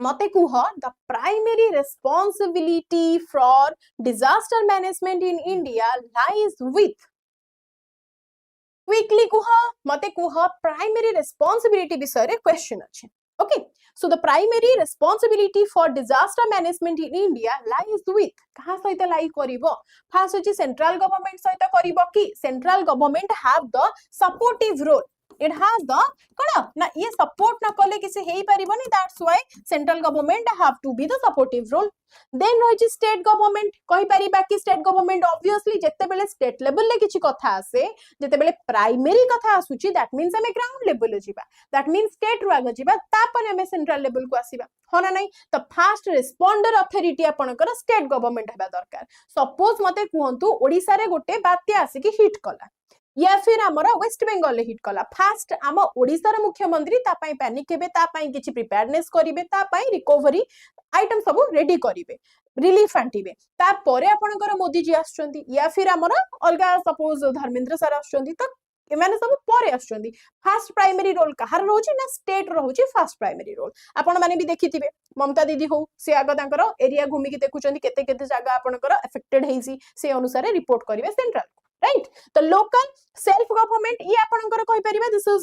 मते कुह the primary responsibility for disaster management in India lies with quickly कुह मते कुह प्राइमरी रेस्पॉन्सिबिलिटी विषय रे क्वेश्चन अछि okay so the primary responsibility for disaster management in India lies with कहा सहित लाई करिवो फास्ट अछि सेंट्रल गवर्नमेंट सहित करिवो कि central government have the supportive role it has the कणा ना ये सपोर्ट ना कले किसी हेई परिबनी that's why central government have to be the supportive role then रहिछि state government कहि परिबा कि state government obviously जत्ते बेले state level ले किछि कथा आसे जत्ते बेले primary कथा आसुछि that means हमें ground level जिबा that means state रो आगे जिबा तापर हमें central level को आसीबा होना नहीं तो first responder authority आपनकर state government हेबा दरकार suppose मते कुहंतु ओडिसा रे गोटे बात्या आसी कि हिट कला या फिर हमरा वेस्ट बंगाल हिट कला फास्ट आम ओडिसा मुख्यमंत्री तापाई पैनिक हेबे तापाई किछि प्रिपेयरनेस करिवे तापाई रिकवरी आइटम सब रेडी करिवे रिलीफ आंटिबे ता परे आपनकर मोदी जी आछंती या फिर हमरा अलगा सपोज धर्मेंद्र सर आछंती त एमाने सब परे आछंती फास्ट प्राइमरी रोल कहार रहउची ना स्टेट रहउची फास्ट प्राइमरी रोल आपण माने भी देखिथिबे ममता दीदी हो से आग तांकर एरिया घूमी के देखुचंती केते केते जागा आपनकर अफेक्टेड हेसी से अनुसार रिपोर्ट करिवे central right the local self government ये आपनकर कहि परिबा this is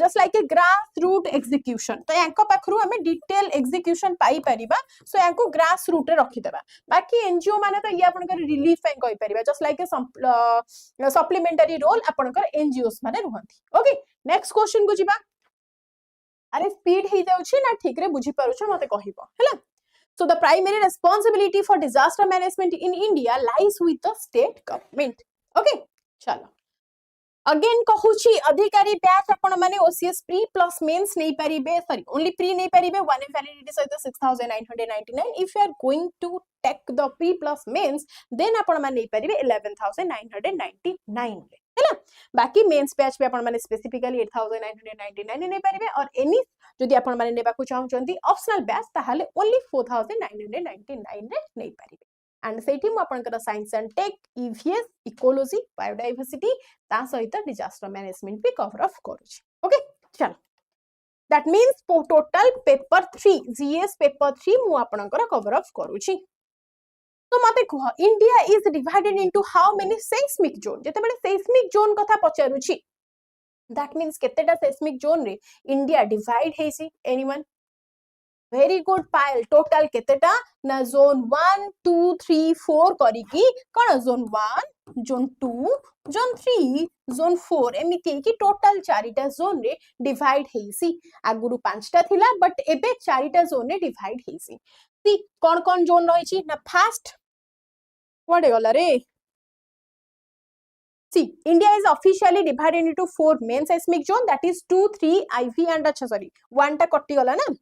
just like a grass root execution तो यांको पाखरु हमें डिटेल एग्जीक्यूशन पाई परिबा सो यांको ग्रास रूट रे रखि देबा बाकी एनजीओ माने तो ये आपनकर रिलीफ पे कहि परिबा just like a supplementary role आपनकर एनजीओस माने रहंती ओके नेक्स्ट क्वेश्चन को जिबा अरे स्पीड हे जाउछि ना ठीक रे बुझी पारुछ मते कहिबो हैला so the primary responsibility for disaster management in India lies with the state government okay चलो अगेन कहूची अधिकारी बैच आपण माने ओसीएस प्री प्लस मेंस नहीं परिबे सॉरी ओनली प्री नहीं परिबे वन वैलिडिटी सहित 6999 if you are going to take the pre plus mains then आपण माने नहीं परिबे 11999 हैला बाकी मेंस बैच पे आपण माने स्पेसिफिकली 8999 नहीं परिबे और एनी जदि आपण माने नेबा को चाहउचंती ऑप्शनल बैच ताहाले ओनली 4999 रे नहीं परिबे and सेठी मु आपनकर science and tech EVS ecology biodiversity ता सहित डिजास्टर मैनेजमेंट भी कवर अप करूची ओके चलो that means total paper 3 GS paper 3 मु आपनकर कवर अप करूची तो मते कह India is divided into how many seismic zone जते बेले सेस्मिक जोन कथा पचारुची दैट मींस केतेटा सेस्मिक जोन रे India divide हेसी anyone very good पायल टोटल केतेटा ना जोन 1 2 3 4 करी की कोन जोन 1 जोन 2 जोन 3 जोन 4 एमिति की टोटल 4टा जोन रे डिवाइड हेसी आगुरु 5टा थिला बट एबे 4टा जोन रे डिवाइड हेसी सी कोन जोन रही छी ना फर्स्ट व्हाट गला रे See, India is officially divided into 4 main seismic zone that is 2, 3, IV and अच्छा sorry 1 टा कट्टी गला ना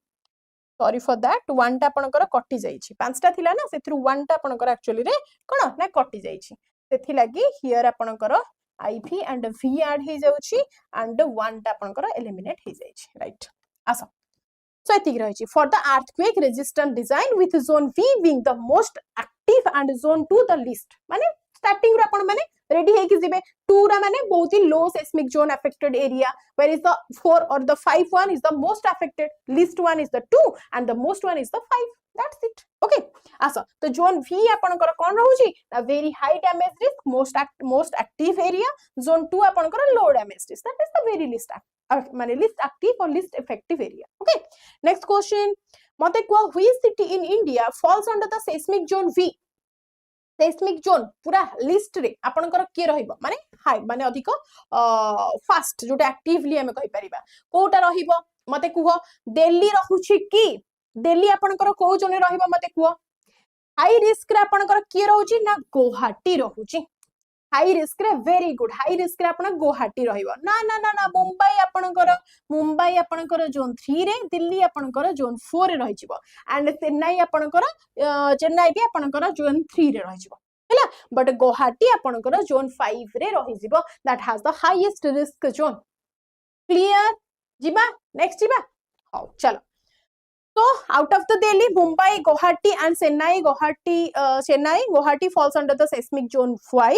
सॉरी फॉर दैट 1 टा आपनकर कट्टी जाईछि 5टा थिला ना सेथरु 1 टा आपनकर एक्चुअली रे कोन ना कट्टी जाईछि सेथि लागि हियर आपनकर IV एंड V ऐड हे जाउछि एंड 1 टा आपनकर एलिमिनेट हे जाईछि राइट आसो सो एतिक रहिछि for the earthquake resistant design with zone V being the most active and zone 2 the least माने स्टार्टिंग रे आपण माने रेडी है कि जिबे 2 रा माने बहुत ही लो seismic zone affected area, where is the 4 or the 5 one is the most affected, least one is the 2 and the most one is the 5. That's it. Okay, आसो तो जोन V आपनकर कोन रहउची ना very high damage risk, most active area. Zone 2 आपनकर low damage risk, that is the very माने least active or least effective area. Okay, next question मते को which city in India falls under the seismic zone V? seismic zone पूरा list रे आपनकर के रहिबो माने हाई माने अधिक फास्ट जोटा एक्टिवली हम कहि परिबा कोटा रहिबो मते कुहो दिल्ली रहुछि कि दिल्ली आपनकर को जोने रहिबो मते कुहो हाई रिस्क रे आपनकर के रहउछि ना गुवाहाटी रहउछि हाई रिस्क रे वेरी गुड हाई रिस्क रे आपन गुवाहाटी रहिबो ना ना ना ना मुंबई आपनकर जोन 3 रे दिल्ली आपनकर जोन 4 रे रहिजिबो एंड चेन्नई आपनकर चेन्नई भी आपनकर जोन 3 रे रहिजिबो हैला बट गुवाहाटी आपनकर जोन 5 रे रहिजिबो that has the highest risk zone clear जिबा नेक्स्ट जिबा हाउ चलो So out of the Delhi, Mumbai, Guwahati and Chennai, Guwahati falls under the seismic zone 5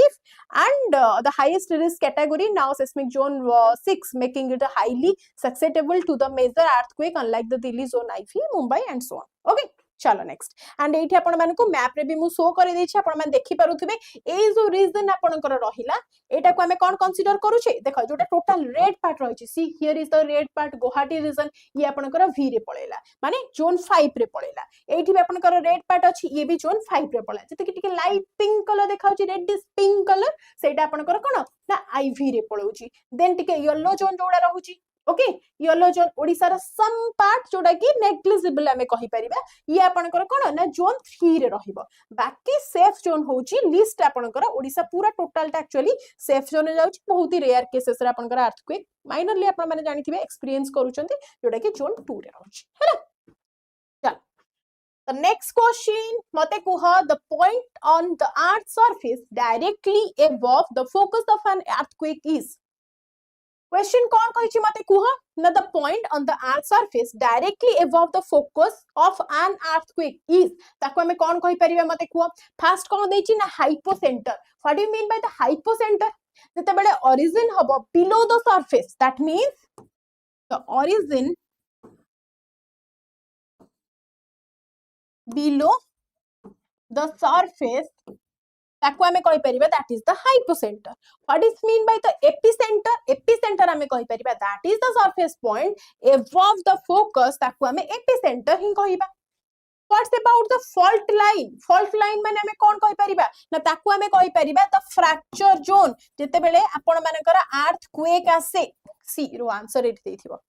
and the highest risk category now seismic zone 6, making it highly susceptible to the major earthquake unlike the Delhi zone IV, Mumbai and so on. Okay. चलो next and एठी आपण माने को map रे भी मु show कर देछि आपण माने देखि पारुथिबे ए जो रीजन आपनकर रहिला एटा को हमें कोन कंसीडर करू छे देखो जोटा टोटल रेड पार्ट रहिछि see here is the red part Guwahati region ये आपनकर वी रे पळेला माने जोन 5 रे पळेला एठी भी आपनकर रेड पार्ट अछि ये भी जोन 5 रे पळा जते कि टिके लाइट पिंक कलर देखाउछि रेडिश पिंक कलर सेटा आपनकर कोन ना आईवी रे पळौछि देन टिके येलो जोन जोडा रहुछि ओके येलो जोन ओडिसा रा सम पार्ट जोडा कि नेग्लिजिबल हमें कहि परिबा ये आपनकर कोन ना जोन 3 रे रहिबो बाकी सेफ जोन होउची लिस्ट आपनकर ओडिसा पूरा टोटल टा एक्चुअली सेफ जोन जाउची बहुत ही रेयर केसेस रे आपनकर अर्थक्वेक माइनरली आपन माने जानिथिबे एक्सपीरियंस करूचंती जोडा कि जोन 2 रे रहउची हैला चल the next question मते कुह the point on the earth surface directly above the focus of an earthquake is Question कौन कहिछि मते कुह ना the point on the earth surface directly above the focus of an earthquake is ताको हमें कौन कहि परिबा मते कुह first कौन देछि ना hypocenter what do you mean by the hypocenter जते बेले origin हबो below the surface that means the origin below the surface ताको हमें कहि परिबा that is the hypocenter what is mean by the epicenter हमें कहि परिबा that is the surface point above the focus ताको हमें epicenter he कहिबा what's about the fault line माने हमें कोन कहि परिबा ना ताको हमें कहि परिबा the fracture zone जते बेले आपण मानकर earthquake आसे सी रो आंसर एट देथिबो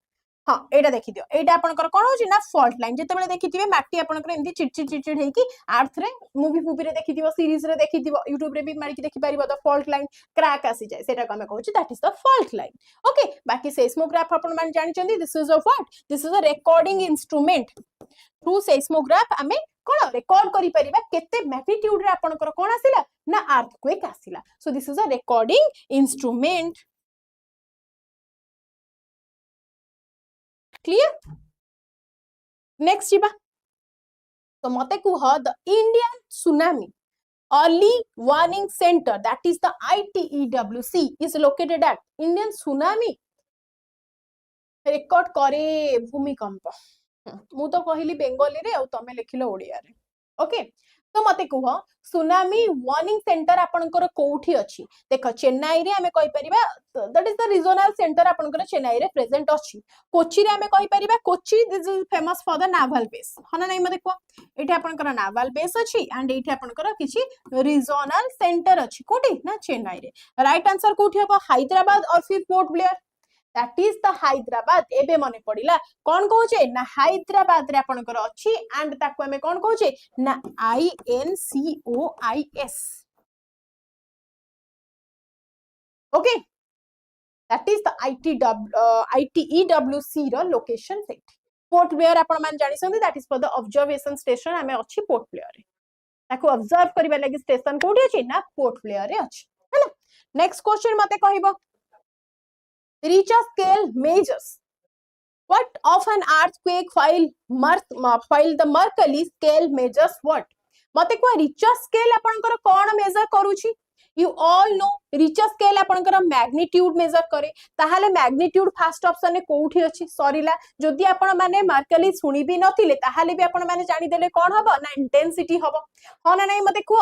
हां एटा देखि दियो एटा आपनकर कोन होची ना फॉल्ट लाइन जते बेले देखिथिबे माटी आपनकर एंदी चिड़चिड़ हेकी अर्थ रे मूवी रे देखिथिबो सीरीज रे देखिथिबो YouTube रे भी मारी के देखि पारिबो द फॉल्ट लाइन क्रैक आसी जाय सेटा को हमें कहूची that is the fault line okay बाकी सेस्मोग्राफ आपण मान जानि चंदी this is a what this is a recording instrument through seismograph हमें कोन रिकॉर्ड करि परिबा केते मैग्नीट्यूड रे आपनकर कोन आसिला ना अर्थक्वेक आसिला so this is a recording instrument Clear? Next jiba. So mate kuha the Indian Tsunami Early Warning Center that is the ITEWC is located at Indian Tsunami record करे भूमिकंप मु तो कहली बेंगली रे और तमे लिखिलो ओडिया रे ओके तो मते कुह सुनामी वार्निंग सेंटर आपनकर कोठी अछि देखो चेन्नई रे हमें कहि परिबा that is the regional centre आपनकर चेन्नई रे प्रेजेंट अछि कोची रे हमें कहि परिबा Kochi this is famous for the naval base हना नै मते कुह एठी आपनकर नावल बेस अछि एंड एठी आपनकर किछि रीजनल सेंटर अछि कोठी ना चेन्नई रे राइट आंसर कोठी हबो हैदराबाद और फिर port Blair that is the Hyderabad एबे मने पडिला कोन कहूचे ना हैदराबाद रे आपनकर अछि एंड ताको हमें कोन कहूचे ना INCOIS okay that is the ITEWC रो लोकेशन सेट पोर्ट ब्लेयर आपण मान जानि सथि that is for the observation station हमें अछि पोर्ट ब्लेयर रे ताको ऑब्जर्व करिबा लागि स्टेशन कोठी अछि ना पोर्ट ब्लेयर रे अछि हैला नेक्स्ट क्वेश्चन मते कहिबो Richter scale measures what of an earthquake while the Mercalli scale measures what मते को Richter scale आपनकर कोन मेजर करूची You all know Richter scale आपनकर मैग्नीट्यूड मेजर करे ताहाले मैग्नीट्यूड फर्स्ट ऑप्शन रे कोउठी अछि सरीला जदि आपण माने मार्कली सुनी भी नथिले ताहाले भी आपण माने जानि देले कोन हबो ना इंटेंसिटी हबो हो ना नै मते को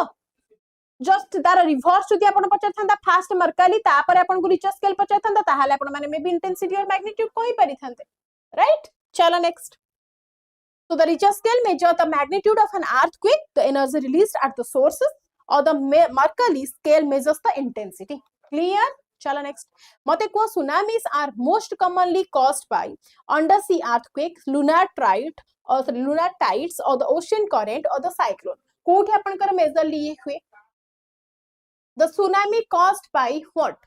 जस्ट तार रिवर्स जदि आपण पचार थांदा फास्ट मार्कली तापर आपण को रिचर स्केल पचार थांदा ताहाले आपण माने मे बी इंटेंसिटी और मैग्नीट्यूड कोइ परि थांते राइट चलो next So the Richter scale measure the magnitude of an earthquake, the energy released at the sources, or the Mercalli scale measures the intensity. Clear? Chala next. Mate ko tsunamis are most commonly caused by undersea earthquakes, lunar tides, or the ocean current, or the cyclone. Kothi apankar measure liye hue. The tsunami caused by what?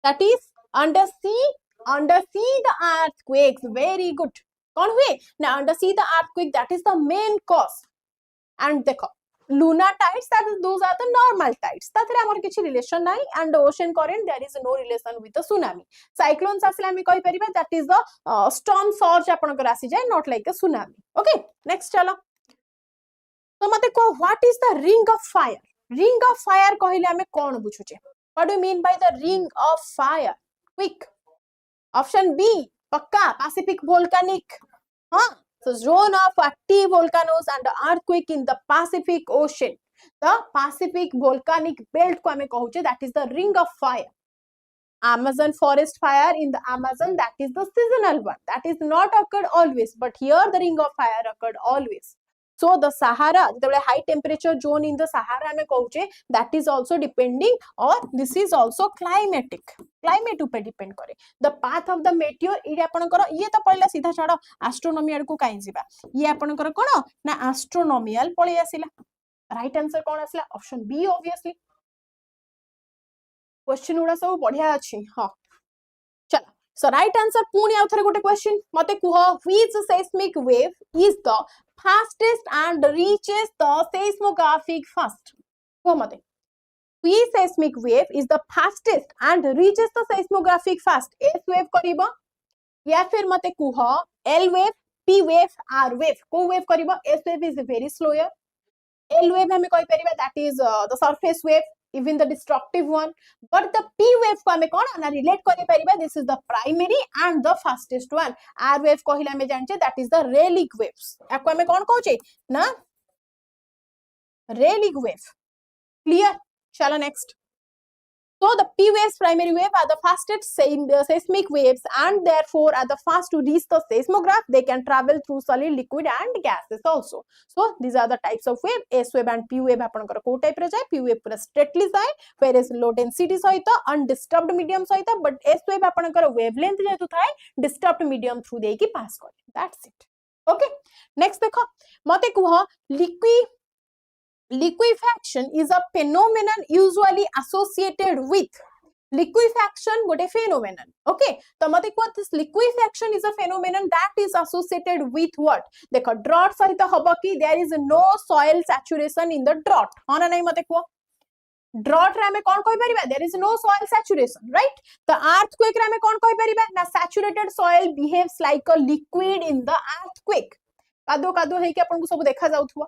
That is undersea the earthquakes. Very good. कौन हुए ना under see the earthquake that is the main cause and देखो lunar tides that is those are the normal tides ताथरे हमर किछि relation नाही and ocean current there is no relation with the tsunami cyclones asle हम कहि परिबा that is the storm surge आपन को रासी जाय not like a tsunami okay next चलो तो मते को what is the ring of fire कहिले हमें कोन बुझुचे what do you mean by the ring of fire quick option B पक्का Pacific volcanic so zone of active volcanoes and earthquake in the Pacific Ocean the Pacific volcanic belt को हमें कहूचे that is the ring of fire Amazon forest fire in the Amazon that is the seasonal one that is not occurred always but here the ring of fire occurred always so the Sahara the high temperature zone in the Sahara हमें कहूचे that is also depending or this is also climatic climate ऊपर depend करे the path of the meteor ये आपनकर ये तो पड़ला सीधा छाड़ astronomy आड़ को काई जिबा ये आपनकर कोन ना astronomical पळी आसिला right answer कोन आसिला option B obviously question उडा सब बढ़िया अछि हां चला so right answer पुनी आउ थरे गोटे question मते कुह which seismic wave is the fastest and reaches the seismographic fast को मते which seismic wave is the fastest and reaches the seismographic fast S wave करिबो या फिर मते कुह L wave P wave R wave को wave करिबो S wave is very slower L wave हमें कहि परिबा that is the surface wave even the destructive one but the P wave को हमें कोन ना relate करि परिबा this is the primary and the fastest one R wave कहिला हमें जानचे that is the relic waves एको हमें कोन कहूचे ना relic wave clear चलो next so the P waves primary wave are the fastest seismic waves and therefore are the fast to reach the seismograph they can travel through solid liquid and gases also so these are the types of wave S wave and P wave आपनकर को type रे जाय P wave पूरा straightly जाय whereas low density सहित undisturbed medium सहित but S wave आपनकर wavelength जेतु थाय disturbed medium through देकी पास करे that's it okay next देखो मते कुह liquefaction is a phenomenon usually associated with liquefaction gote phenomenon okay to mate ko this liquefaction is a phenomenon that is associated with what dekho drought sahita hobo ki there is no soil saturation in the drought hona nai mate ko drought रे हमें कौन कहि परिबा there is no soil saturation right the earthquake रे हमें कौन कहि परिबा ना saturated soil behaves like a liquid in the earthquake कादो हे कि आपन को सब देखा जाउथुवा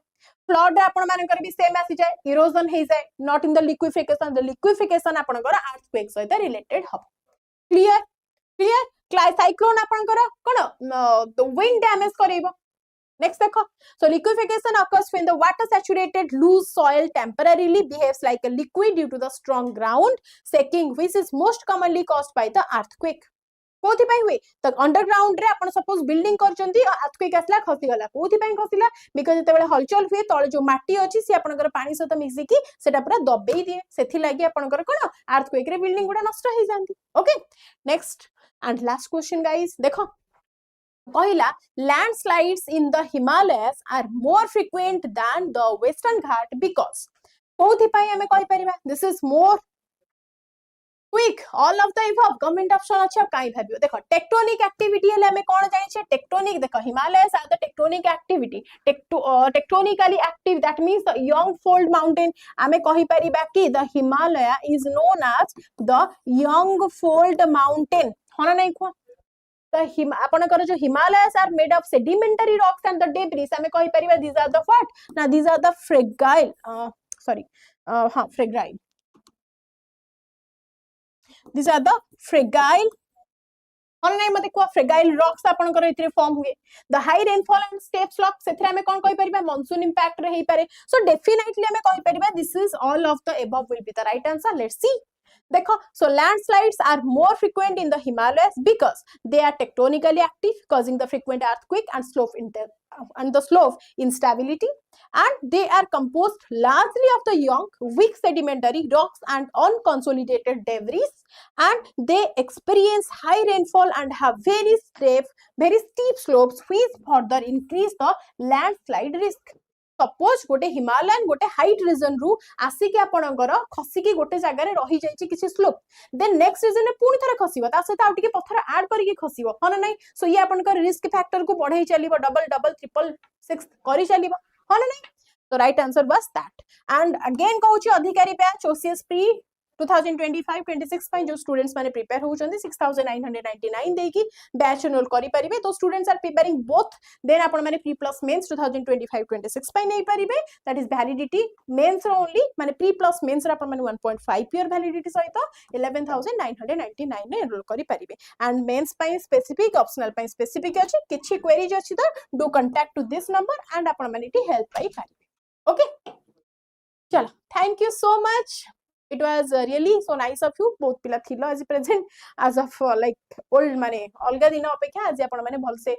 फ्लड रे आपन मानकर भी सेम आसी जाय इरोजन हे जाय नॉट इन द लिक्विफिकेशन आपन कर अर्थक्वेक सहित रिलेटेड हो क्लियर साइक्लोन आपन कर कोन द विंड डैमेज करेबो नेक्स्ट देखो so liquefaction occurs when the water saturated loose soil temporarily behaves like a liquid due to the strong ground shaking which is most commonly caused by the earthquake कोथि पई हुए त underground रे आपण suppose building करचंती earthquake आसला खसी गला कोथि पई खसिला because जते बेले हलचल हुए तळे जो माटी अछि से आपनकर पानी सहित मिक्सी की सेटा पूरा दबेई दिए सेथि लागि आपनकर कोन अर्थक्वेक रे बिल्डिंग गुडा नष्ट हे जानती okay next and last question guys देखो पहिला landslides in the Himalayas are more frequent than the Western Ghat because कोथि पई हमें कहि परिबा this is more quick all of the above government option अच्छा काई भाबियो देखो टेक्टोनिक एक्टिविटी हेले हमें कोन जाय छै टेक्टोनिक देखो Himalayas are the tectonic activity tectonically active that means the young fold mountain हमें कहि परिबा कि the Himalaya is known as the young fold mountain होना नै को द आपनकर जो Himalayas are made of sedimentary rocks and the debris हमें कहि परिबा these are the what ना these are the fragile sorry हां fragile These are the fragile online मते को फ्रेगाइल रॉक्स आपन कर इतरे फॉर्म हुए the high rainfall and steep slope सेथरे हमें कोन कहि परिबा मानसून इंपैक्ट रे हेई पारे सो डेफिनेटली हमें कहि परिबा this is all of the above will be the right answer let's see देखो so landslides are more frequent in the Himalayas because they are tectonically active causing the frequent earthquake and the slope instability and they are composed largely of the young weak sedimentary rocks and unconsolidated debris and they experience high rainfall and have very steep slopes which further increase the landslide risk suppose गोटे Himalayan गोटे height reason रु आसिक आपणकर खसिकी गोटे जगह रही जाइए किसी slope then next reason में पुणी थे खसब ता सहित आउ टिके पत्थर ऐड करके खसब हाँ ना नहीं सो ये आपणकर रिस्क फैक्टर को बढ़ाई चलिबो डबल डबल ट्रिपल 6 करी चलिबो हाँ ना नहीं तो right answer was that and again कहूची अधिकारी बैच ओसीएस प्री 2025-26 ପାଇଁ जो स्टूडेंट्स माने प्रिपेयर होउछन्ती 6999 देकी बैच एनरोल करि परिबे तो students are preparing both then आपण माने प्री प्लस मेंस 2025-26 ପାଇଁ नै परिबे दैट इज वैलिडिटी मेंस रो ओनली माने प्री प्लस मेंस रो आपण माने 1.5 ईयर वैलिडिटी सहित 11999 ने एनरोल करि परिबे एंड मेंस ପାଇଁ स्पेसिफिक ऑप्शनल ପାଇଁ स्पेसिफिक अछि किछि क्वेरीज अछि तो do contact to this number and आपण माने इटी हेल्प पाई परिबे ओके चलो thank you so much it was really so nice of you both pila thilo as present as of like old mane alga dina apekha आज आपण माने भल से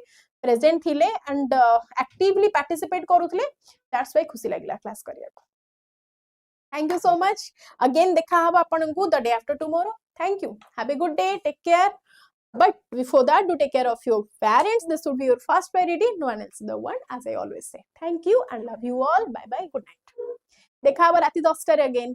प्रेजेंट थिले एंड एक्टिवली पार्टिसिपेट करूथले दैट्स व्हाई खुशी लागला क्लास करिया को thank you so much again देखा हबा आपण को the day after tomorrow thank you have a good day take care but before that do take care of your parents this should be your first priority no one else the one as I always say thank you and love you all bye bye good night देखा हबा राति 10 टा रे again